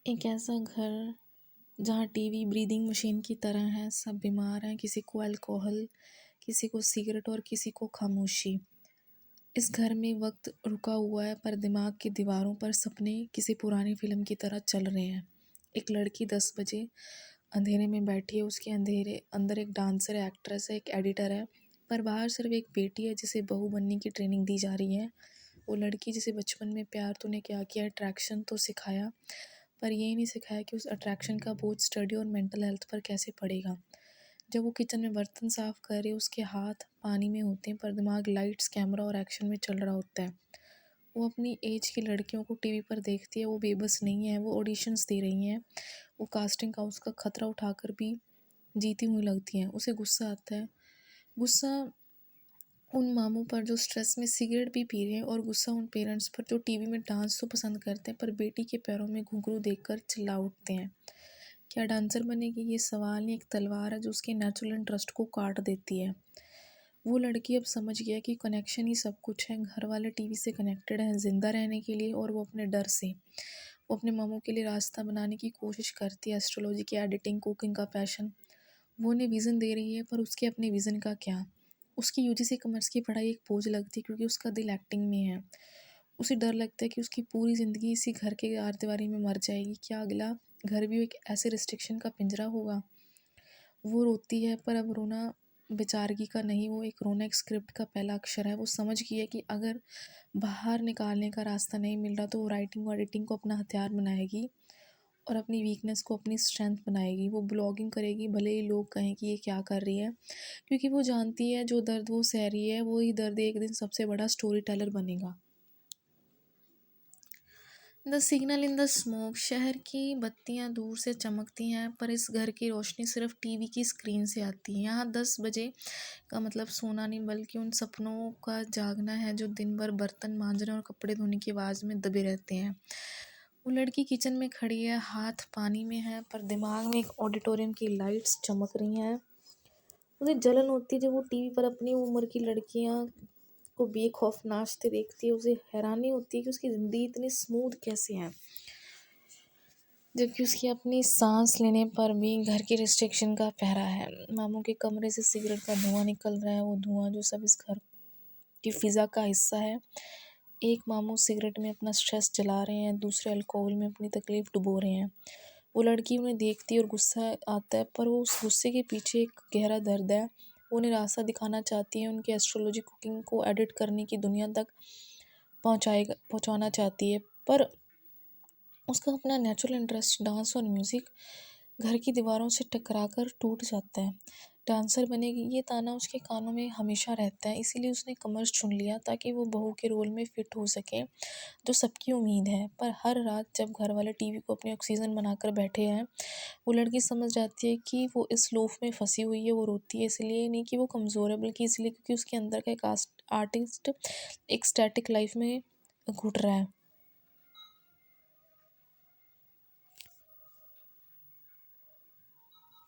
एक ऐसा घर जहाँ टीवी ब्रीदिंग मशीन की तरह है। सब बीमार हैं, किसी को अल्कोहल, किसी को सिगरेट और किसी को खामोशी। इस घर में वक्त रुका हुआ है पर दिमाग की दीवारों पर सपने किसी पुरानी फिल्म की तरह चल रहे हैं। एक लड़की 10 बजे अंधेरे में बैठी है। उसके अंधेरे अंदर एक डांसर है, एक्ट्रेस है, एक एडिटर है, पर बाहर सिर्फ एक बेटी है जिसे बहू बनने की ट्रेनिंग दी जा रही है। वो लड़की जिसे बचपन में प्यार तूने क्या किया अट्रैक्शन तो सिखाया, पर ये नहीं सिखाया कि उस अट्रैक्शन का बोझ स्टडी और मेंटल हेल्थ पर कैसे पड़ेगा। जब वो किचन में बर्तन साफ कर रही है, उसके हाथ पानी में होते हैं पर दिमाग लाइट्स, कैमरा और एक्शन में चल रहा होता है। वो अपनी एज की लड़कियों को टीवी पर देखती है। वो बेबस नहीं है, वो ऑडिशंस दे रही हैं। वो कास्टिंग हाउस का खतरा उठाकर भी जीती हुई लगती हैं। उसे गुस्सा आता है, गुस्सा उन मामों पर जो स्ट्रेस में सिगरेट भी पी रहे हैं, और गुस्सा उन पेरेंट्स पर जो टीवी में डांस तो पसंद करते हैं पर बेटी के पैरों में घुंघरू देखकर चिल्ला उठते हैं। क्या डांसर बनेगी? ये सवाल नहीं, एक तलवार है जो उसके नेचुरल इंटरेस्ट को काट देती है। वो लड़की अब समझ गया कि कनेक्शन ही सब कुछ है। घर वाले टीवी से कनेक्टेड हैं जिंदा रहने के लिए, और वो अपने डर से वो अपने मामों के लिए रास्ता बनाने की कोशिश करती है। एस्ट्रोलॉजी की एडिटिंग, कुकिंग का पैशन, वो उन्हें विज़न दे रही है, पर उसके अपने विज़न का क्या? उसकी यूजीसी कॉमर्स की पढ़ाई एक बोझ लगती है क्योंकि उसका दिल एक्टिंग में है। उसे डर लगता है कि उसकी पूरी ज़िंदगी इसी घर के चारदीवारी में मर जाएगी। क्या अगला घर भी एक ऐसे रिस्ट्रिक्शन का पिंजरा होगा? वो रोती है पर अब रोना बेचारगी का नहीं, वो एक रोना एक स्क्रिप्ट का पहला अक्षर है। वो समझ गई है कि अगर बाहर निकालने का रास्ता नहीं मिल रहा तो वो राइटिंग और एडिटिंग को अपना हथियार बनाएगी और अपनी वीकनेस को अपनी स्ट्रेंथ बनाएगी। वो ब्लॉगिंग करेगी भले ही लोग कहें कि ये क्या कर रही है, क्योंकि वो जानती है जो दर्द वो सह रही है वही दर्द एक दिन सबसे बड़ा स्टोरी टेलर बनेगा। The signal in the smoke. शहर की बत्तियां दूर से चमकती हैं पर इस घर की रोशनी सिर्फ टीवी की स्क्रीन से आती है। यहाँ 10 बजे का मतलब सोना नहीं बल्कि उन सपनों का जागना है जो दिन भर बर्तन मांजने और कपड़े धोने की आवाज़ में दबे रहते हैं। वो लड़की किचन में खड़ी है, हाथ पानी में है पर दिमाग में एक ऑडिटोरियम की लाइट्स चमक रही हैं। उसे जलन होती है जब वो टीवी पर अपनी उम्र की लड़कियां को बेखौफ नाचते देखती है। उसे हैरानी होती है कि उसकी ज़िंदगी इतनी स्मूथ कैसे है, जबकि उसकी अपनी सांस लेने पर भी घर की रिस्ट्रिक्शन का पहरा है। मामू के कमरे से सिगरेट का धुआं निकल रहा है, वो धुआं जो सब इस घर की फिज़ा का हिस्सा है। एक मामू सिगरेट में अपना स्ट्रेस जला रहे हैं, दूसरे अल्कोहल में अपनी तकलीफ डुबो रहे हैं। वो लड़की उन्हें देखती है और गुस्सा आता है, पर वो उस गुस्से के पीछे एक गहरा दर्द है। वो उन्हें रास्ता दिखाना चाहती है, उनकी एस्ट्रोलॉजी कुकिंग को एडिट करने की दुनिया तक पहुंचाना चाहती है, पर उसका अपना नेचुरल इंटरेस्ट डांस और म्यूज़िक घर की दीवारों से टकराकर टूट जाता है। डांसर बनेगी ये ताना उसके कानों में हमेशा रहता है, इसीलिए उसने कॉमर्स चुन लिया ताकि वो बहू के रोल में फिट हो सके, जो सबकी उम्मीद है। पर हर रात जब घर वाले टीवी को अपनी ऑक्सीजन बनाकर बैठे हैं, वो लड़की समझ जाती है कि वो इस लूप में फंसी हुई है। वो रोती है इसलिए नहीं कि वो कमज़ोर है, बल्कि इसलिए क्योंकि उसके अंदर का एक आर्टिस्ट एक स्टैटिक लाइफ में घुट रहा है।